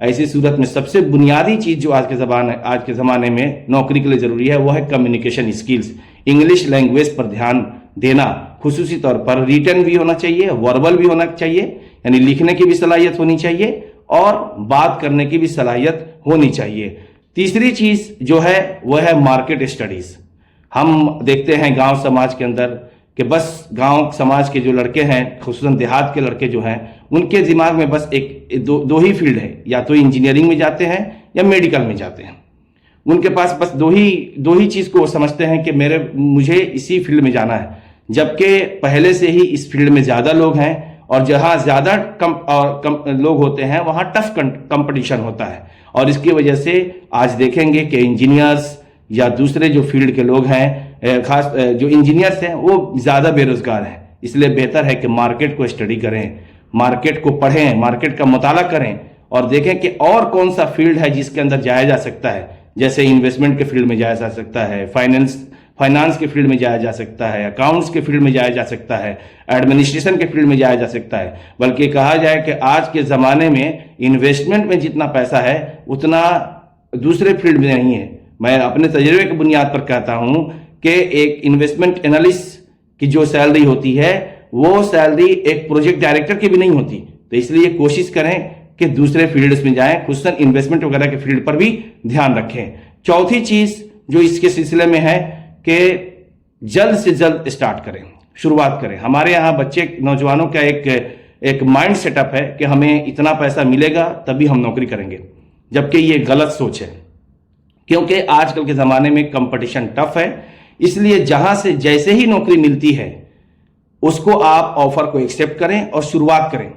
ایسی صورت میں سب سے بنیادی چیز جو آج کے زمانے میں نوکری کے لیے ضروری ہے وہ ہے کمیونیکیشن اسکلز، انگلش لینگویج پر دھیان دینا، خصوصی طور پر ریٹن بھی ہونا چاہیے، وربل بھی ہونا چاہیے، یعنی لکھنے کی بھی صلاحیت ہونی چاہیے اور بات کرنے کی بھی صلاحیت ہونی چاہیے۔ تیسری چیز جو ہے وہ ہے مارکیٹ اسٹڈیز۔ ہم دیکھتے ہیں گاؤں سماج کے اندر کہ بس گاؤں سماج کے جو لڑکے ہیں، خصوصاً دیہات کے لڑکے جو ہیں، ان کے دماغ میں بس دو ہی فیلڈ ہے، یا تو انجینئرنگ میں جاتے ہیں یا میڈیکل میں جاتے ہیں۔ ان کے پاس بس دو ہی چیز کو وہ سمجھتے ہیں کہ مجھے اسی فیلڈ میں جانا ہے، جبکہ پہلے سے ہی اس فیلڈ میں زیادہ لوگ ہیں، اور جہاں زیادہ لوگ ہوتے ہیں وہاں ٹف کمپٹیشن ہوتا ہے، اور اس کی وجہ سے آج دیکھیں گے کہ انجینئرز یا دوسرے جو فیلڈ کے لوگ ہیں، خاص جو انجینئرز ہیں، وہ زیادہ بے روزگار ہیں۔ اس لیے بہتر ہے کہ مارکیٹ کو اسٹڈی کریں، مارکیٹ کو پڑھیں، مارکیٹ کا مطالعہ کریں اور دیکھیں کہ اور کون سا فیلڈ ہے جس کے اندر جایا جا سکتا ہے۔ جیسے انویسٹمنٹ کے فیلڈ میں جایا جا سکتا ہے، فائنانس کے فیلڈ میں جایا جا سکتا ہے، اکاؤنٹس کے فیلڈ میں جایا جا سکتا ہے، ایڈمنسٹریشن کے فیلڈ میں جایا جا سکتا ہے۔ بلکہ کہا جائے کہ آج کے زمانے میں انویسٹمنٹ میں جتنا پیسہ ہے اتنا دوسرے فیلڈ میں نہیں ہے۔ میں اپنے تجربے کی بنیاد پر کہتا ہوں کہ ایک انویسٹمنٹ انالسٹ کی جو سیلری ہوتی ہے وہ سیلری ایک پروجیکٹ ڈائریکٹر کی بھی نہیں ہوتی۔ تو اس لیے کوشش کریں کہ دوسرے فیلڈز میں جائیں، خصوصاً انویسٹمنٹ وغیرہ کے فیلڈ پر بھی دھیان رکھیں۔ چوتھی چیز جو اس کے سلسلے میں ہے کہ جلد سے جلد اسٹارٹ کریں، شروعات کریں۔ ہمارے یہاں نوجوانوں کا ایک مائنڈ سیٹ اپ ہے کہ ہمیں اتنا پیسہ ملے گا تبھی ہم نوکری کریں گے، جبکہ یہ غلط سوچ ہے، کیونکہ آج کل کے زمانے میں کمپٹیشن ٹف ہے۔ اس لیے جہاں سے جیسے ہی نوکری ملتی ہے اس کو آپ آفر کو ایکسیپٹ کریں اور شروعات کریں۔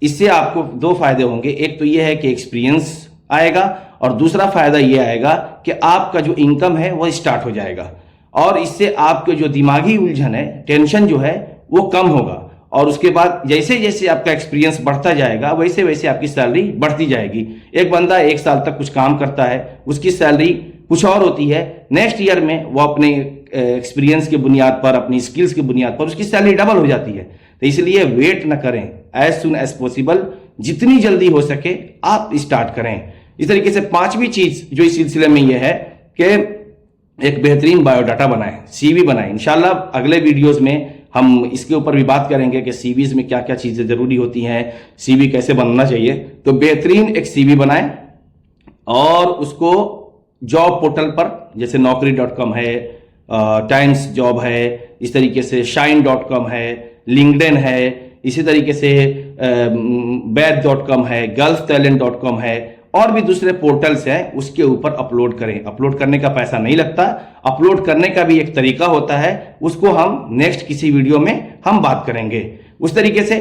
اس سے آپ کو دو فائدے ہوں گے، ایک تو یہ ہے کہ ایکسپیرینس آئے گا، اور دوسرا فائدہ یہ آئے گا کہ آپ کا جو انکم ہے وہ اسٹارٹ ہو جائے گا، اور اس سے آپ کے جو دماغی الجھن ہے، ٹینشن جو ہے وہ کم ہوگا، اور اس کے بعد جیسے جیسے آپ کا ایکسپیرینس بڑھتا جائے گا ویسے ویسے آپ کی سیلری بڑھتی جائے گی۔ ایک بندہ 1 سال تک کچھ کام کرتا ہے، اس کی سیلری کچھ اور ہوتی ہے، نیکسٹ ایئر میں وہ اپنے ایکسپیرینس کی بنیاد پر، اپنی اسکلز کی بنیاد پر اس کی سیلری ڈبل ہو جاتی ہے۔ تو اس لیے ویٹ نہ کریں، ایز سون ایز پاسبل، جتنی جلدی ہو سکے آپ اسٹارٹ کریں۔ اس طریقے سے 5ویں چیز جو اس سلسلے میں یہ ہے کہ ایک بہترین بایو ڈاٹا بنائیں، سی وی بنائیں۔ انشاءاللہ اگلے ویڈیوز میں ہم اس کے اوپر بھی بات کریں گے کہ سی ویز میں کیا کیا چیزیں ضروری ہوتی ہیں، سی وی کیسے بننا چاہیے۔ تو بہترین ایک سی وی بنائیں اور اس کو جاب پورٹل پر، جیسے naukri.com ہے، ٹائمز جاب ہے، اس طریقے سے shine.com ہے، لنکڈن ہے، اسی طریقے سے beth.com ہے، gulftalent.com ہے، اور بھی دوسرے پورٹلز ہیں، اس کے اوپر اپلوڈ کریں۔ اپلوڈ کرنے کا پیسہ نہیں لگتا، اپلوڈ کرنے کا بھی ایک طریقہ ہوتا ہے، اس کو ہم نیکسٹ کسی ویڈیو میں ہم بات کریں گے۔ اس طریقے سے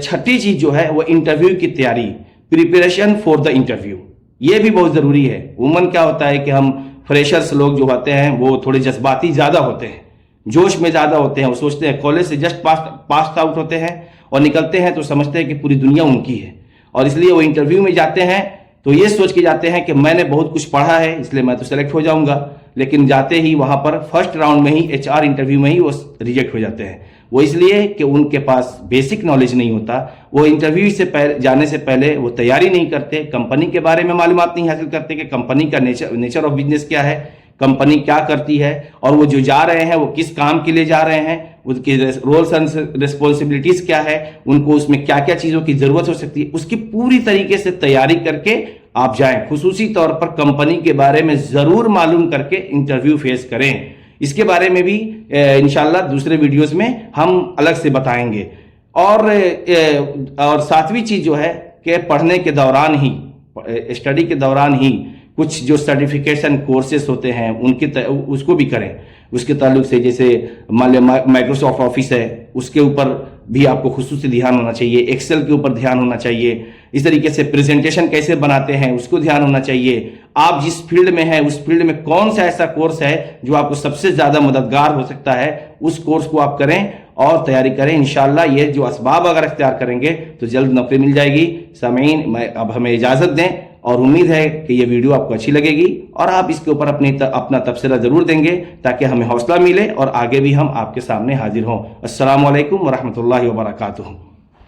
6ٹھی چیز جو ہے وہ انٹرویو کی تیاری، پریپریشن فور دا انٹرویو، یہ بھی بہت ضروری ہے۔ عموماً کیا ہوتا ہے کہ ہم فریشرز لوگ جو ہوتے ہیں وہ تھوڑے جذباتی زیادہ ہوتے ہیں، جوش میں زیادہ ہوتے ہیں، وہ سوچتے ہیں کالج سے جسٹ پاس آؤٹ ہوتے ہیں اور نکلتے ہیں تو سمجھتے ہیں کہ پوری دنیا ان کی ہے، اور اس لیے وہ انٹرویو میں جاتے ہیں تو یہ سوچ کے جاتے ہیں کہ میں نے بہت کچھ پڑھا ہے اس لیے میں تو سلیکٹ ہو جاؤں گا، لیکن جاتے ہی وہاں پر فرسٹ راؤنڈ میں ہی HR انٹرویو میں ہی وہ ریجیکٹ ہو جاتے ہیں۔ وہ اس لیے کہ ان کے پاس بیسک نالج نہیں ہوتا، وہ انٹرویو سے جانے سے پہلے وہ تیاری نہیں کرتے، کمپنی کے بارے میں معلومات نہیں حاصل کرتے کہ کمپنی کا نیچر آف بزنس کیا ہے، کمپنی کیا کرتی ہے، اور وہ جو جا رہے ہیں وہ کس کام کے لیے جا رہے ہیں، اس کی رولز اینڈ ریسپانسبلٹیز کیا ہے، ان کو اس میں کیا کیا چیزوں کی ضرورت ہو سکتی ہے، اس کی پوری طریقے سے تیاری کر کے آپ جائیں۔ خصوصی طور پر کمپنی کے بارے میں ضرور معلوم کر کے انٹرویو فیس کریں۔ اس کے بارے میں بھی انشاءاللہ دوسرے ویڈیوز میں ہم الگ سے بتائیں گے۔ اور 7ویں چیز جو ہے کہ پڑھنے کے دوران ہی، اسٹڈی کے دوران ہی کچھ جو سرٹیفکیشن کورسز ہوتے ہیں اس کو بھی کریں۔ اس کے تعلق سے جیسے مائکروسافٹ آفس ہے، اس کے اوپر بھی آپ کو خصوصی دھیان ہونا چاہیے، ایکسل کے اوپر دھیان ہونا چاہیے، اس طریقے سے پریزنٹیشن کیسے بناتے ہیں اس کو دھیان ہونا چاہیے۔ آپ جس فیلڈ میں ہیں اس فیلڈ میں کون سا ایسا کورس ہے جو آپ کو سب سے زیادہ مددگار ہو سکتا ہے، اس کورس کو آپ کریں اور تیاری کریں۔ انشاءاللہ یہ جو اسباب اگر اختیار کریں گے تو جلد نوکری مل جائے گی۔ سامعین، اب ہمیں اجازت دیں، اور امید ہے کہ یہ ویڈیو آپ کو اچھی لگے گی اور آپ اس کے اوپر اپنا تبصرہ ضرور دیں گے تاکہ ہمیں حوصلہ ملے اور آگے بھی ہم آپ کے سامنے حاضر ہوں۔ السلام علیکم ورحمۃ اللہ وبرکاتہ۔